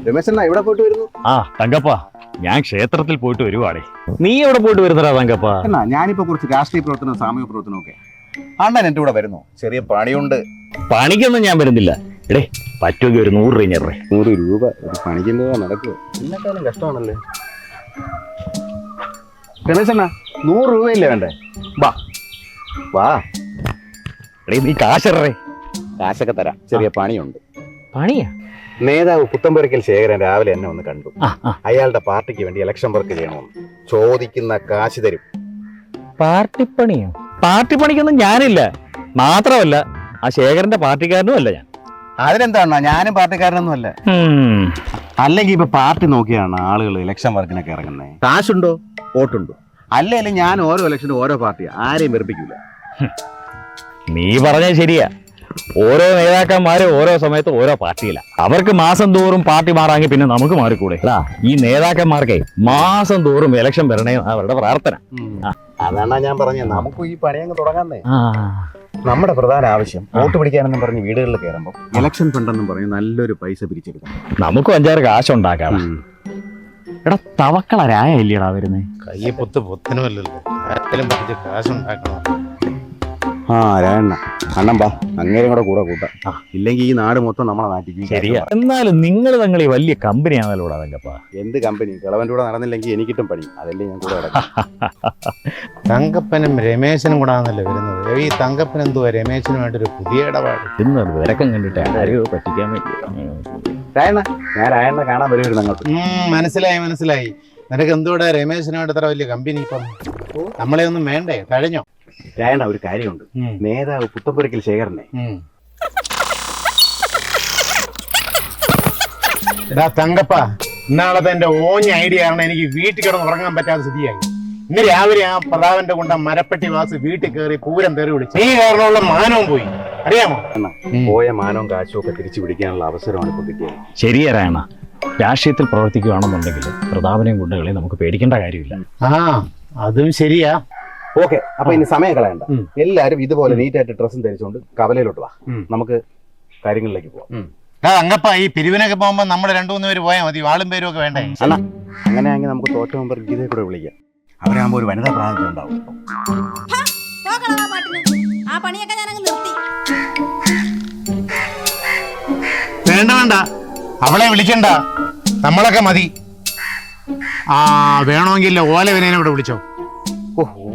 രമേശൻ എവിടെ പോയിട്ട് വരുന്നു? തങ്കപ്പ, ഞാൻ ക്ഷേത്രത്തിൽ പോയിട്ട് വരുവാടേ. നീ എവിടെ പോയിട്ട് വരുന്നടാ തങ്കപ്പ? എന്നാ ഞാനിപ്പോ കുറച്ച് രാഷ്ട്രീയ പ്രവർത്തനവും സാമൂഹ്യ പ്രവർത്തനവും ഒക്കെ. അണ്ണൻ എന്റെ കൂടെ വരുന്നു, ചെറിയ പണിയുണ്ട്. പണിക്കൊന്നും ഞാൻ വരുന്നില്ല. എടേ, പറ്റുമെങ്കിൽ ഒരു 100 രൂപ. 100 രൂപ ഒരു പണിക്കുന്നത് നടക്കുമോ? എന്നെക്കാളും കഷ്ടമാണല്ലേ രമേശണ്ണ. 100 രൂപയില്ലേ വേണ്ടേ? വാ വാ. എടേ, നീ കാശറേ. കാശൊക്കെ തരാം, ചെറിയ പണിയുണ്ട്. പണിയാ? നേതാവ് പുത്തമ്പുരയ്ക്കൽ ശേഖരൻ രാവിലെ എന്നെ ഒന്ന് കണ്ടു. അയാളുടെ പാർട്ടിക്ക് വേണ്ടി ഇലക്ഷൻ വർക്ക് ചെയ്യണമെന്ന് ചോദിക്കുന്ന കാശ് തരും. പാർട്ടിപ്പണിയോ? പാർട്ടി പണിക്കൊന്നും ഞാനില്ല. മാത്രമല്ല, ആ ശേഖരന്റെ പാർട്ടിക്കാരനും അല്ല ഞാൻ. അതിനെന്താണ്, ഞാനും പാർട്ടിക്കാരനൊന്നും അല്ല. അല്ലെങ്കിൽ ഇപ്പൊ പാർട്ടി നോക്കിയാണ് ആളുകൾ ഇലക്ഷൻ വർക്കിനൊക്കെ ഇറങ്ങുന്നത്. കാശുണ്ടോ, വോട്ടുണ്ടോ? അല്ലെങ്കിൽ ഞാൻ ഓരോ ഇലക്ഷനും ഓരോ പാർട്ടിയാ, ആരെയും വെറുപ്പിക്കൂല. നീ പറഞ്ഞത് ശരിയാ. ഓരോ നേതാക്കന്മാരും ഓരോ സമയത്ത് ഓരോ പാർട്ടിയില്ല. അവർക്ക് മാസം തോറും പാർട്ടി മാറാമെങ്കിൽ പിന്നെ നമുക്ക് മാറിക്കൂടെ? ഈ നേതാക്കന്മാർക്കേ മാസം തോറും ഇലക്ഷൻ വരണേ അവരുടെ പ്രാർത്ഥന. അതാണ് ഞാൻ പറഞ്ഞത്, നമുക്ക് ഈ പണി അങ്ങ് തുടങ്ങാന്നേ. നമ്മുടെ പ്രധാന ആവശ്യം വോട്ട് പിടിക്കാനെന്നും പറഞ്ഞ് വീടുകളിൽ കയറുമ്പോൾ ഇലക്ഷൻ ഫണ്ടെന്നും പറഞ്ഞ് നല്ലൊരു പൈസ പിരിച്ചെടുക്കാം. നമുക്കും 5-6 കാശുണ്ടാക്കാം. എടാ, തവക്കള രായ ഇല്ലടാ വരുന്നേ. കയ്യെ പൊത്തനുമല്ലല്ലോ, കാശുണ്ടാക്കണം. രായണ്ണ അണ്ണൻ ബാ, അങ്ങേരും കൂടെ കൂട്ടാം. ഇല്ലെങ്കിൽ ഈ നാട് മൊത്തം നമ്മളെ നാട്ടിൽ. ശരിയാ. എന്നാലും നിങ്ങൾ ഈ വലിയ കമ്പനിയാണല്ലോ തങ്കപ്പ. എന്ത് കമ്പനി? കിളവന്റെ കൂടെ നടന്നില്ലെങ്കിൽ എനിക്കിട്ടും പണി. അതല്ലേ ഞാൻ കൂടെ തങ്കപ്പനും രമേശനും കൂടെ ആണല്ലോ വരുന്നത്. ഈ തങ്കപ്പൻ എന്തുവാ രമേശനുമായിട്ടൊരു പുതിയ ഇടപാട്? ഇന്ന് വിലക്കം കണ്ടിട്ട് ആരെയോ പറ്റിക്കാൻ വേണ്ടി. രായണ്ണ, ഞാൻ രായണ്ണ കാണാൻ വരുമായിരുന്നു അങ്ങോട്ട്. മനസ്സിലായി. നിനക്ക് എന്തുകൂടെ രമേശനുമായിട്ട് ഇത്ര വലിയ കമ്പനി? ഇപ്പം നമ്മളെ ഒന്നും വേണ്ടേ, കഴിഞ്ഞോ? രായണ്ണ, ഒരു കാര്യമുണ്ട്. നേതാവ് പുത്തമ്പുരയ്ക്കൽ ശേഖരനെ. എടാ തങ്കപ്പ, ഇന്നാളത്തെ എന്റെ ഓഞ്ഞ ഐഡിയ ആണ് എനിക്ക് വീട്ടിൽ കിടന്ന് ഉറങ്ങാൻ പറ്റാത്ത സ്ഥിതിയായി. ഇന്ന് രാവിലെ ആ പ്രതാപന്റെ കൊണ്ട് മരപ്പെട്ടി വാസ് വീട്ടിൽ കയറി പൂരം തെറി വിളിച്ചു. ഈ കാരണമുള്ള മാനവും പോയി, അറിയാമോ? പോയ മാനവും കാശും ഒക്കെ തിരിച്ചു പിടിക്കാനുള്ള അവസരമാണ് ഇപ്പൊ കിട്ടിയത്. ശരിയാ രായണ്ണ. രാഷ്ട്രീയത്തിൽ പ്രവർത്തിക്കുകയാണെന്നുണ്ടെങ്കിൽ പ്രതാപനെയും ഗുണ്ടകളെ നമുക്ക് പേടിക്കേണ്ട കാര്യമില്ല. അതും ശരിയാ. ഓക്കെ, അപ്പൊ ഇനി സമയം കളയണ്ട. എല്ലാരും ഇതുപോലെ നീറ്റായിട്ട് ഡ്രസ്സും ധരിച്ചുകൊണ്ട് കവലയിലോട്ട് വാ, നമുക്ക് കാര്യങ്ങളിലേക്ക് പോവാം. അങ്ങപ്പ ഈ പിരിവിനൊക്കെ പോകുമ്പോ നമ്മൾ 2-3 പേര് പോയാൽ മതി, ആളും പേരും ഒക്കെ വേണ്ടേ? അല്ല, അങ്ങനെയാണെങ്കിൽ നമുക്ക് തോറ്റ മെമ്പർ ഗീതയെ കൂടെ വിളിക്കാം. അവരാകുമ്പോ ഒരു വനിതാ പ്രാതിനിധ്യം ഉണ്ടാവും. വേണ്ട, അവളെ വിളിക്കണ്ട, നമ്മളൊക്കെ മതി. വേണമെങ്കിൽ ഓലവിനെ കൂടെ വിളിച്ചോ.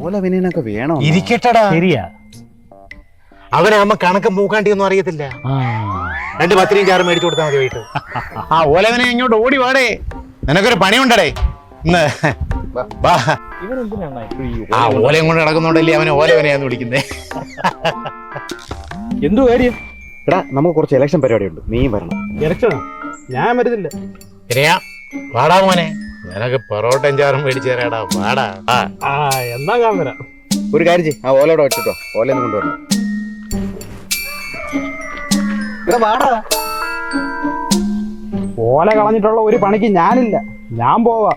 ഓലവിനൊക്കെ വേണോ? ഇരിക്കട്ടടാ. ശരിയാ. അവനാകുമ്പോ കണക്ക് മൂക്കാണ്ടി ഒന്നും അറിയത്തില്ല. 2 പത്തിരിയും ചാറും മേടിച്ചു കൊടുത്താൽ മതി വൈകിട്ട്. ഓലവനെ ഇങ്ങോട്ട് ഓടി വാടേ, നിനക്കൊരു പണിയുണ്ടടേ ഇന്ന്. ഓലയും കൊണ്ട് നടക്കുന്നോണ്ടല്ലേ അവനെ ഓലവനെയാന്ന് വിളിക്കുന്നേ. എന്തു കാര്യം? എടാ, നമുക്ക് കുറച്ച് ഇലക്ഷൻ പരിപാടിയുണ്ട്, നീയും വരണം. ഇലക്ഷനോ? ഞാൻ വരുന്നില്ല. ശരിയാ, വാടാ മോനെ, നിനക്ക് പൊറോട്ടയും ചാറും മേടിച്ചു തരാടാ, വാടാ. എന്നാ ഞാൻ വരാം. ഒരു കാര്യം ചെയ്യ്, ആ ഓലോടെ വെച്ചിട്ടോ, ഓലയൊന്നും കൊണ്ടുവരണം. ഓല കളഞ്ഞിട്ടുള്ള ഒരു പണിക്ക് ഞാനില്ല, ഞാൻ പോവാ.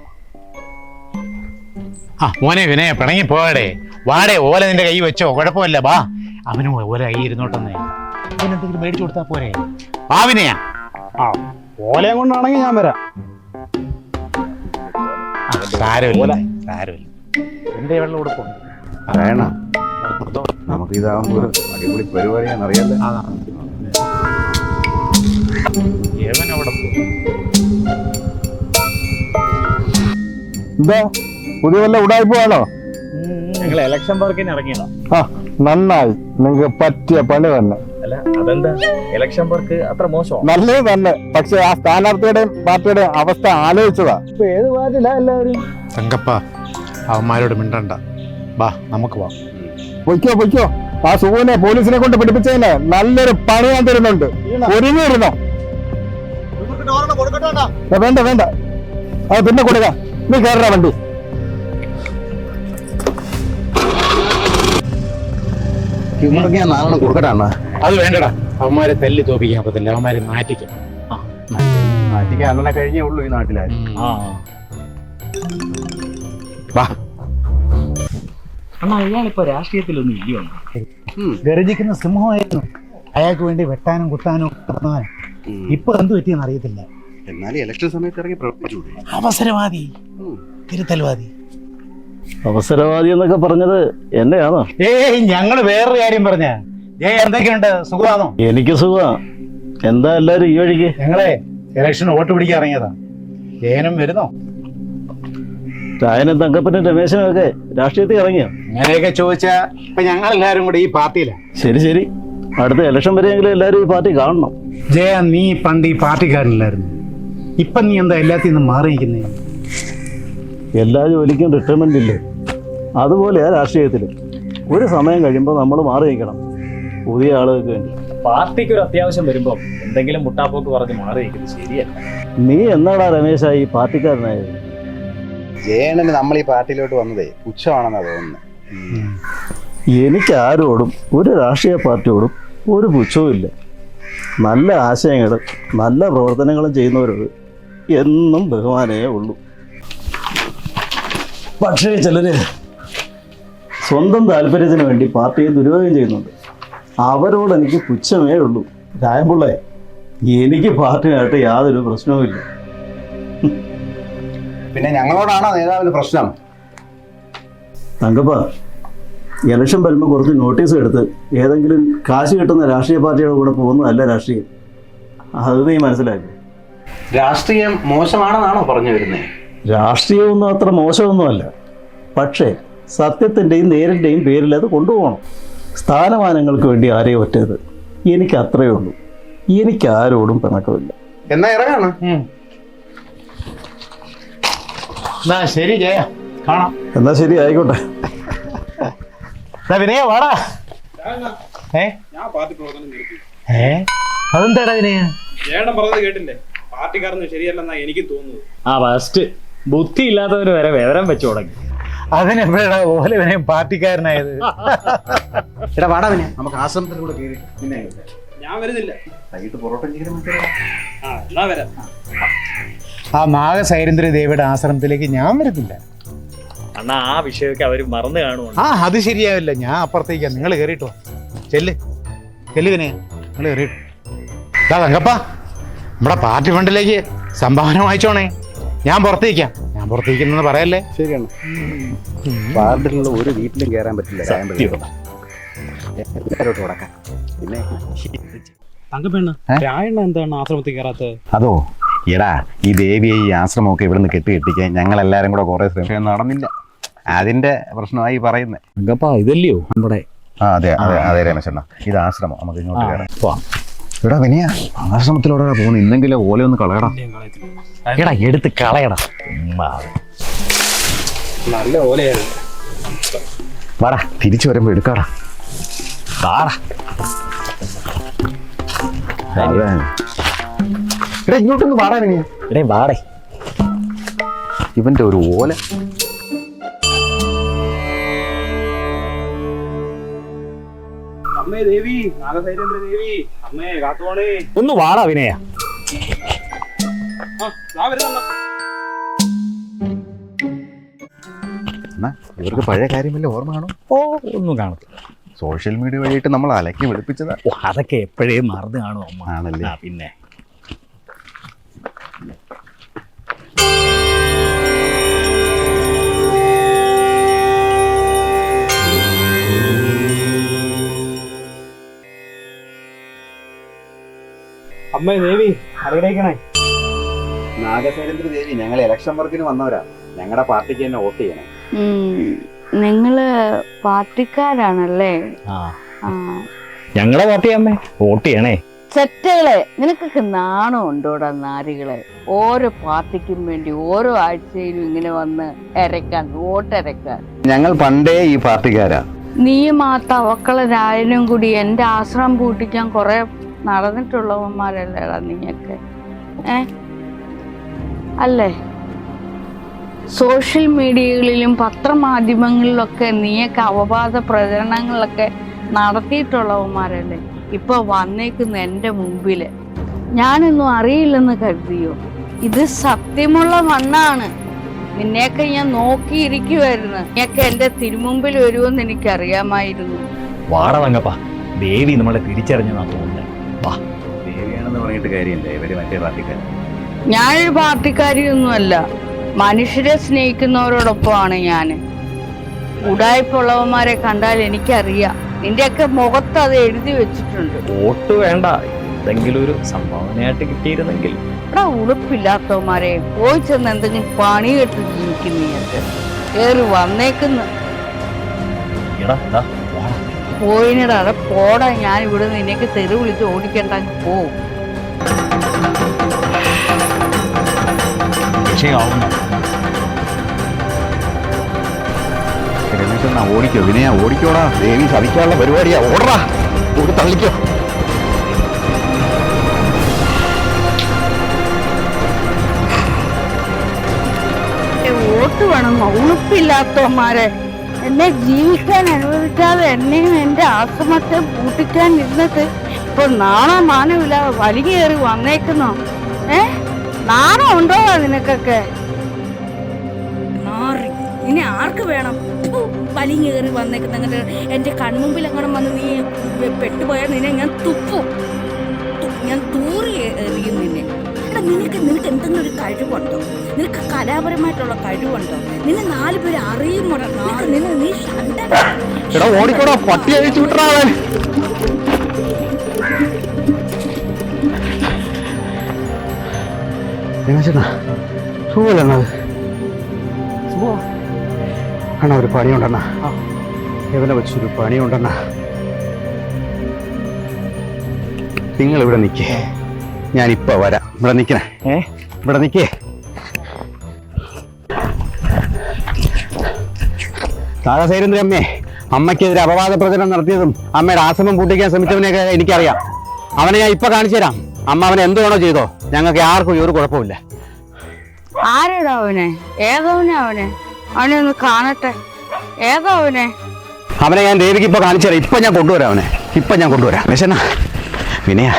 മോനെ വിനയ, പിണങ്ങി പോവാടേ, വാടേ. ഓല നിന്റെ കൈ വെച്ചോ, കുഴപ്പമില്ല. വാ, അവന് ഓല കൈ ഇരുന്നോട്ടെന്നേ, അവനെന്തെങ്കിലും മേടിച്ചു കൊടുത്താ പോരെ. വാ വിനയാ. ഓലയും കൊണ്ടാണെങ്കിൽ ഞാൻ വരാം. സാരമില്ല. എന്റെ വെള്ളം കൂടെ പോകും. പറയണ, നമുക്ക് ഇതാകുമ്പോ ഒരു അടിപൊളി പരിപാടിയാണെന്നറിയാലോ. എന്താ പുതിയ വല്ല ഉടായ്പാണോ? ഞങ്ങൾ ഇലക്ഷൻ വർക്കിന് ഇറങ്ങിയതാ. നന്നായി, നിങ്ങൾക്ക് പറ്റിയ പണി തന്നെ. അല്ല, അതെന്താ ഇലക്ഷൻ വർക്ക് അത്ര മോശമാണ്? നല്ലത് തന്നെ, പക്ഷെ ആ സ്ഥാനാർത്ഥിയുടെയും പാർട്ടിയുടെയും അവസ്ഥ ആലോചിച്ചതാ. ഇപ്പൊ ഏത് പാർട്ടിയില്ല എല്ലാവരും. തങ്കപ്പ, അവന്മാരോട് മിണ്ടണ്ട, വാ നമുക്ക് പോവാം. പൊയ്ക്കോ. ആ സുഖനെ പോലീസിനെ കൊണ്ട് പിടിപ്പിച്ചതിന് നല്ലൊരു പണി ഞാൻ തരുന്നുണ്ട്, ഒരുങ്ങിയിരുന്നോ? വേണ്ട, അത് പിന്നെ കൊടുക്ക. നീ കയറാ വണ്ടി. അത് വേണ്ടടാ, അവന്മാരെ തല്ലി തോപ്പിക്കാൻ പറ്റില്ല, അവന്മാരെ മാറ്റിക്കാം. അങ്ങനെ കഴിഞ്ഞേ ഉള്ളൂ ഈ നാട്ടിലാരും. അയാളിപ്പോ രാഷ്ട്രീയത്തിലൊന്നും ഇല്ലയോ? ഗർജിക്കുന്ന സിംഹമായിരുന്നു, അയാൾക്ക് വേണ്ടി വെട്ടാനും കുത്താനും നടന്നവൻ. ഇപ്പൊ എന്ത് പറ്റിയെന്ന് അറിയത്തില്ല. എന്നാലും ഇലക്ഷൻ സമയത്ത് ഇറങ്ങി പ്രവർത്തിച്ചൂടെ? അവസരവാദി, തിരുത്തൽവാദി. അവസരവാദി എന്നൊക്കെ പറഞ്ഞത് എന്നെയാണോ? ഏയ്, ഞങ്ങള് വേറൊരു കാര്യം പറഞ്ഞ. എന്തൊക്കെയുണ്ട്, സുഖമാണോ? എനിക്ക് സുഖമാണ്. എന്താ എല്ലാരും ഈ വഴിക്ക്? ഞങ്ങളെ ഇലക്ഷൻ വോട്ട് പിടിക്കാൻ ഇറങ്ങിയതാ. ജയനും വരുന്നോ? രായനും തങ്കപ്പനും രമേശനും ഒക്കെ രാഷ്ട്രീയത്തിൽ ഇറങ്ങിയോ? അങ്ങനെയൊക്കെ ചോദിച്ചാ ഇപ്പൊ ഞങ്ങളെല്ലാരും കൂടെ ഈ പാർട്ടിയിലാ. ശരി ശരി, അടുത്ത ഇലക്ഷൻ വരെയെങ്കിലും എല്ലാരും ഈ പാർട്ടി കാണണം. ജയ, നീ പണ്ട് ഈ പാർട്ടിക്കാരനല്ലായിരുന്നു. ഇപ്പൊ നീ എന്താ എല്ലാത്തിൽ നിന്നും മാറി നിൽക്കുന്നേ? എല്ലാ ജോലിക്കും റിട്ടയർമെന്റ് ഇല്ലേ? അതുപോലെയാ രാഷ്ട്രീയത്തിൽ. ഒരു സമയം കഴിയുമ്പോൾ നമ്മൾ മാറി നിൽക്കണം, പുതിയ ആളുകൾക്ക് വേണ്ടി. പാർട്ടിക്ക് ഒരു അത്യാവശ്യം വരുമ്പോ എന്തെങ്കിലും മുട്ടാപ്പോക്ക് പറഞ്ഞ് മാറി നിൽക്കുന്നത് ശരിയല്ല. നീ എന്നാടാ രമേശ ഈ പാർട്ടിക്കാരനായത്? ജയണ്ണന് നമ്മൾ ഈ പാർട്ടിയിലോട്ട് വന്നതേ പുച്ഛമാണെന്നാ തോന്നുന്നത്. എനിക്ക് ആരോടും ഒരു രാഷ്ട്രീയ പാർട്ടിയോടും ഒരു പുച്ഛവും ഇല്ല. നല്ല ആശയങ്ങളും നല്ല പ്രവർത്തനങ്ങളും ചെയ്യുന്നവരോട് എന്നും ബഹുമാനേ ഉള്ളൂ. പക്ഷേ ചിലര് സ്വന്തം താല്പര്യത്തിന് വേണ്ടി പാർട്ടിയെ ദുരുപയോഗം ചെയ്യുന്നുണ്ട്. അവരോട് എനിക്ക് പുച്ഛമേ ഉള്ളൂ. രായംപിള്ളേ, എനിക്ക് പാർട്ടിയായിട്ട് യാതൊരു പ്രശ്നവുമില്ല. പിന്നെ ഞങ്ങളോടാണോ നേതാവിന് പ്രശ്നം? തങ്കപ്പ, ഇലക്ഷൻ വരുമ്പോൾ കുറച്ച് നോട്ടീസ് എടുത്ത് ഏതെങ്കിലും കാശ് കിട്ടുന്ന രാഷ്ട്രീയ പാർട്ടിയുടെ കൂടെ പോകുന്നതല്ല രാഷ്ട്രീയം. അത് നീ മനസ്സിലാക്കി. രാഷ്ട്രീയം മോശമാണെന്നാണോ പറഞ്ഞു വരുന്നത്? രാഷ്ട്രീയമൊന്നും അത്ര മോശമൊന്നുമല്ല. പക്ഷേ സത്യത്തിൻ്റെയും നേരിൻ്റെയും പേരിൽ അത് കൊണ്ടുപോകണം. സ്ഥാനമാനങ്ങൾക്ക് വേണ്ടി ആരെയും ഒറ്റത്. എനിക്ക് അത്രയേ ഉള്ളൂ. എനിക്ക് ആരോടും പിണക്കമില്ല. എന്നാ ഇറങ്ങാണ്. എന്നാ ശരി ജയ, കാണാം. എന്നാ ശരി, ആയിക്കോട്ടെ. വിനയ വാടാ. അതെന്താടാ വിനയ? ഏടം പറഞ്ഞത് കേട്ടില്ലേ? പാർട്ടിക്കാരൊന്നും ശരിയല്ലെന്നാ എനിക്ക് തോന്നുന്നത്. ആ ഫസ്റ്റ് ബുദ്ധി ഇല്ലാത്തവര് വരെ വേദനം വെച്ചു തുടങ്ങി. അതിനെപ്പോഴാ ഓലെ വിനയം പാർട്ടിക്കാരനായത്? എടാ വാടാ പിന്നെ നമുക്ക് ആശ്രമത്തിലൂടെ കയറി പിന്നെ ഞാൻ വരുന്നില്ല. വൈകിട്ട് പൊറോട്ട എന്നാ വരാം. ആ നാഗസൈരന്ദ്ര ദേവിയുടെ ആശ്രമത്തിലേക്ക് ഞാൻ വരുന്നില്ല. അണ്ണാ ആ വിഷയമൊക്കെ അവര് മറന്നു കാണുവാണ്. ആ, അത് ശരിയാവില്ല. ഞാൻ അപ്പുറത്തേക്കാ. നിങ്ങൾ കയറിട്ടോ. ചെല്ല് വിനയ, നിങ്ങൾ കയറിട്ടോ. തങ്കപ്പ, നമ്മുടെ പാർട്ടി ഫണ്ടിലേക്ക് സംഭാവന വാങ്ങിച്ചോണേ. ഞാൻ പുറത്തേക്കാം. ഞാൻ പുറത്തേക്കെന്ന് പറയല്ലേ. ശരിയാണ്. വാർഡിലുള്ള ഒരു വീട്ടിലും കയറാൻ പറ്റില്ല. തുടക്കാം. പിന്നെ തങ്കപ്പെണ്ണ രായണ്ണ എന്താണ് ആശ്രമത്തിൽ കയറാത്തത്? അതോ എടാ, ഈ ദേവിയെ ഈ ആശ്രമമൊക്കെ ഇവിടുന്ന് കെട്ടിക്കാൻ ഞങ്ങളെല്ലാരും കൂടെ കുറെ ശ്രമിക്കാൻ നടന്നില്ല. അതിന്റെ പ്രശ്നമായി പറയുന്നത്. തങ്കപ്പ, ഇതല്ലയോ നമ്മുടെ? ആ അതെ അതെ അതെ രമേശണ്ണ, ഇത് ആശ്രമം. നമുക്ക് ഇങ്ങോട്ട് കയറാം. എടാ വിനയ, ആശ്രമത്തിലോടെ പോകുന്നു. ഇന്നെങ്കിലും ഓല ഒന്ന് കളയടാ. എടാ എടുത്ത് കളയടാ. നല്ല ഓലയാണ്. വാടാ, തിരിച്ചു വരുമ്പോ എടുക്കാടാ. എടാ ഇങ്ങോട്ടൊന്ന് വാടാ വിനയ. എടേ വാടേ. ഇവന്റെ ഒരു ഓല. അമ്മേ ദേവി, നാഗസൈരേന്ദ്ര ദേവി, അമ്മേ കാത്തോണേ. ഒന്ന് വാടാ വിനയ. ഇവർക്ക് പഴയ കാര്യമല്ലേ ഓർമ്മ കാണും? ഓ, ഒന്നും കാണത്തില്ല. സോഷ്യൽ മീഡിയ വഴിയിട്ട് നമ്മൾ അലക്കി വെളുപ്പിച്ചതാ. ഓ, അതൊക്കെ എപ്പോഴേ മറന്നു കാണും അമ്മ. ആണല്ലേ? പിന്നെ അമ്മേ ദേവി, അറിയിക്കണേ. നാഗസൈരേന്ദ്ര ദേവി, ഞങ്ങൾ ഇലക്ഷൻ വർക്കിന് വന്നവരാ. ഞങ്ങളുടെ പാർട്ടിക്ക് തന്നെ വോട്ട് ചെയ്യണേ. നിങ്ങള് പാർട്ടിക്കാരാണല്ലേ? ഞങ്ങളുടെ പാർട്ടി അമ്മേ, വോട്ട് ചെയ്യണേ. ചെറ്റകളെ, നിനക്കൊക്കെ നാണം ഉണ്ടോടാ നാരികളെ? ഓരോ പാർട്ടിക്കും വേണ്ടി ഓരോ ആഴ്ചയിലും ഇങ്ങനെ വന്ന് ഇരക്കാൻ, വോട്ടിരക്കാൻ. ഞങ്ങൾ പണ്ടേ ഈ പാർട്ടിക്കാരാ. നീയും ആ തവക്കള രായനും കൂടി എന്റെ ആശ്രമം പൂട്ടിക്കാൻ കുറെ നടന്നിട്ടുള്ളവന്മാരല്ലേടാ നീയൊക്കെ? അല്ലേ? സോഷ്യൽ മീഡിയകളിലും പത്രമാധ്യമങ്ങളിലൊക്കെ നീയൊക്കെ അപവാദ പ്രചരണങ്ങളൊക്കെ നടത്തിയിട്ടുള്ളവന്മാരല്ലേ ഇപ്പൊ വന്നേക്കുന്ന എൻ്റെ മുമ്പില്. ഞാനൊന്നും അറിയില്ലെന്ന് കരുതിയോ? ഇത് സത്യമുള്ള മണ്ണാണ്. നിന്നെയൊക്കെ ഞാൻ നോക്കിയിരിക്കുവായിരുന്നു. നീയൊക്കെ എൻ്റെ തിരുമുമ്പിൽ വരുമെന്ന് എനിക്കറിയാമായിരുന്നു. വാട തങ്കപ്പ, ദേവി നമ്മളെ തിരിച്ചറിഞ്ഞതാ തോന്നുന്നത്. വാ. ദേവിയാണെന്ന് പറഞ്ഞിട്ട് കാര്യമില്ല, ഇവര് മറ്റേ പാർട്ടിക്കാർ. ഞാനൊരു പാർട്ടിക്കാരിയൊന്നുമല്ല. മനുഷ്യരെ സ്നേഹിക്കുന്നവരോടൊപ്പമാണ് ഞാൻ. ഉടായ്പുള്ളവന്മാരെ കണ്ടാൽ എനിക്കറിയാം. നിന്റെയൊക്കെ മുഖത്ത് അത് എഴുതി വെച്ചിട്ടുണ്ട്. വോട്ട് വേണ്ട, എന്തെങ്കിലും ഒരു സംഭാവനയായിട്ട് കിട്ടിയിരുന്നെങ്കിൽ. ഇവിടെ ഉളുപ്പില്ലാത്തവന്മാരെ പോയി ചെന്ന് എന്തെങ്കിലും പണി കെട്ട് ജീവിക്കുന്നീയൊക്കെ കേറി വന്നേക്കുന്നു. പോയിനടാ പോടാ, ഞാൻ ഇവിടെ നിന്നേക്ക് തെരു വിളിച്ച് ഓടിക്കണ്ട, പോവും. ഓടിക്കോ വിനയ, ഓടിക്കോടാ. ദേവി ചതിക്കാനുള്ള പരിപാടിയാ. ഓടറാ, ഓടി തള്ളിക്കോ. വോട്ട് വേണം, ഉളുപ്പില്ലാത്തവന്മാരെ. എന്നെ ജീവിക്കാൻ അനുവദിക്കാതെ എന്നെയും എന്റെ ആശ്രമത്തെ പൂട്ടിക്കാൻ ഇരുന്നിട്ട് ഇപ്പൊ നാണോ മാനമില്ലാതെ വലികേറി വന്നേക്കുന്നോ? നാണം ഉണ്ടോ നിനക്കൊക്കെ? നാറി, ഇനി ആർക്ക് വേണം? വലിങ്ങേറി വന്നേക്കുന്ന എന്റെ കൺമുമ്പിൽ അങ്ങനെ വന്ന് നീ പെട്ടുപോയാൽ നിന്നെ ഞാൻ തുപ്പും, ഞാൻ തൂറി എറിയും നിന്നെ. നിനക്ക് എന്തെങ്കിലും ഒരു കഴിവുണ്ടോ? നിനക്ക് കലാപരമായിട്ടുള്ള കഴിവുണ്ടോ? നിന്നെ 4 പേര് അറിയുമോ? നീ ഓടിക്കോടാ, പട്ടി അഴിച്ചു വിട്ടാ. അണ്ണാ ഒരു പണിയുണ്ടെണ്ണ, ഇവനെ വെച്ചൊരു പണിയുണ്ടെണ്ണ. നിങ്ങൾ ഇവിടെ നിൽക്കേ, ഞാനിപ്പോ വരാം. ഇവിടെ നിൽക്കണേ, ഇവിടെ നിൽക്കേ. നാഗസൈരന്ദ്ര അമ്മേ, അമ്മയ്ക്കെതിരെ അപവാദ പ്രചരണം നടത്തിയതും അമ്മയുടെ ആശ്രമം പൂട്ടിക്കാൻ ശ്രമിച്ചവനെയൊക്കെ എനിക്കറിയാം. അവനെ ഞാൻ ഇപ്പൊ കാണിച്ചു തരാം. അമ്മ അവനെ എന്ത് വേണോ ചെയ്തോ, ഞങ്ങൾക്ക് ആർക്കും ഒരു കുഴപ്പമില്ല. ആരെടാ അവനെ? ഏതവനെ അവനെ? അവനെ ഒന്ന് കാണട്ടെ. ഏതോ അവനെ? അവനെ ഞാൻ ദേവിക്ക് ഇപ്പൊ കാണിച്ചു തരാം. ഇപ്പൊ ഞാൻ കൊണ്ടുവരാം അവനെ, ഇപ്പൊ ഞാൻ കൊണ്ടുവരാം. വിശന വിനയ,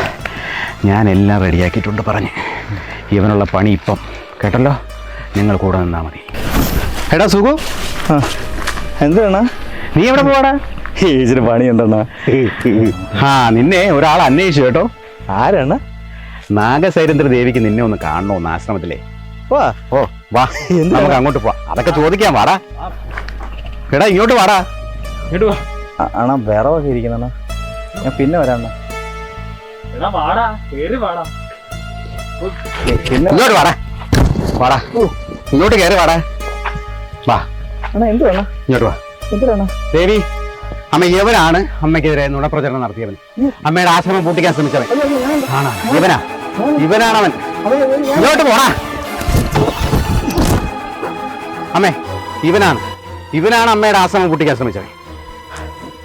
ഞാൻ എല്ലാം റെഡിയാക്കിയിട്ടുണ്ട് പറഞ്ഞ്. ഇവനുള്ള പണി ഇപ്പം കേട്ടല്ലോ, നിങ്ങൾ കൂടെ നിന്നാ മതി. എടാ സുഖു, എന്താണ് നീ എവിടെ പോവാടാ? ഏച്ചിന് പണിയുണ്ടെന്നാ. ആ, നിന്നെ ഒരാൾ അന്വേഷിച്ചു കേട്ടോ. ആരാണ്? നാഗസൈരന്ദ്ര ദേവിക്ക് നിന്നെ ഒന്ന് കാണണമെന്ന് ആശ്രമത്തിലെ. ഓ വാ, നമുക്ക് അങ്ങോട്ട് പോവാ. അതൊക്കെ ചോദിക്കാൻ വാടാ. എടാ ഇങ്ങോട്ട് വാടാ. ആണാ വേറെ വക ഇരിക്കുന്ന, ഞാൻ പിന്നെ വരാം. ഇങ്ങോട്ട് വാടാ, വാടാ, ഇങ്ങോട്ട് കയറി വാടാ. വാ, എന്ത് വേണം? ഇങ്ങോട്ട് വാ. എന്തിനാണ്? ദേവി, അമ്മ ഇവനാണ് അമ്മയ്ക്കെതിരെ നുണപ്രചരണം നടത്തിയവൻ, അമ്മയുടെ ആശ്രമം പൂട്ടിക്കാൻ ശ്രമിച്ചവൻ. ആണോ? ഇവനാണവൻ. ഇങ്ങോട്ട് പോടാ. അമ്മേ, ഇവനാണ് അമ്മയുടെ ആശ്രമം പൂട്ടിക്കാൻ ശ്രമിച്ചവൻ.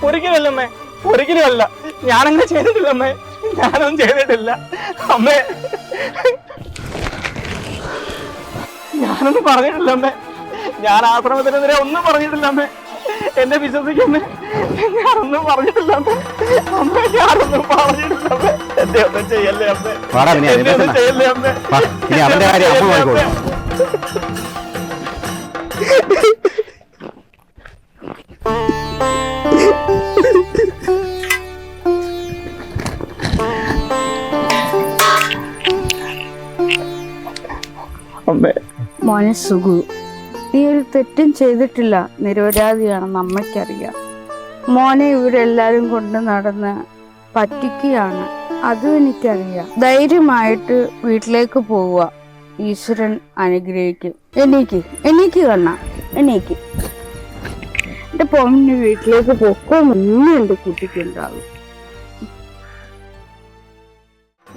ഒരിക്കലല്ലേ, ഒരിക്കലും അല്ല. ഞാനങ്ങനെ ചെയ്തിട്ടില്ല അമ്മേ, ഞാനൊന്നും ചെയ്തിട്ടില്ല അമ്മേ. ഞാനൊന്നും പറഞ്ഞിട്ടില്ല അമ്മേ, ഞാൻ ആശ്രമത്തിനെതിരെ ഒന്നും പറഞ്ഞിട്ടില്ല അമ്മേ. എന്നെ വിശ്വസിക്കമ്മേ, ഞാനൊന്നും പറഞ്ഞിട്ടില്ല അമ്മേ. അമ്മേ, ഞാനൊന്നും പറഞ്ഞിട്ടില്ല അമ്മേ. എന്നെ ഒന്നും ചെയ്യല്ലേ അമ്മേ, എന്നെ ഒന്നും ചെയ്യല്ലേ അമ്മേ. ഇനി അവന്റെ കാര്യം അമ്മ നോക്കിക്കോളും. മോനെ സുഖു, നീ ഒരു തെറ്റും ചെയ്തിട്ടില്ല, നിരപരാധിയാണെന്ന് അമ്മയ്ക്കറിയാം. മോനെ ഇവരെല്ലാരും കൊണ്ട് നടന്ന് പറ്റിക്കുകയാണ്, അതും എനിക്കറിയാം. ധൈര്യമായിട്ട് വീട്ടിലേക്ക് പോവുക, ഈശ്വരൻ അനുഗ്രഹിക്കും. എനിക്ക് കണ്ണ, എന്റെ പൊന്നു വീട്ടിലേക്ക് പൊക്കമൊന്നും എന്റെ കുട്ടിക്കുണ്ടാകും.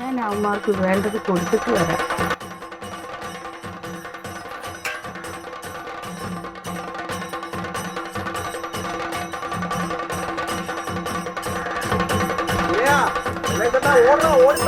ഞാൻ അവന്മാർക്ക് വേണ്ടത് കൊടുത്തിട്ട് വരാം. ഓടി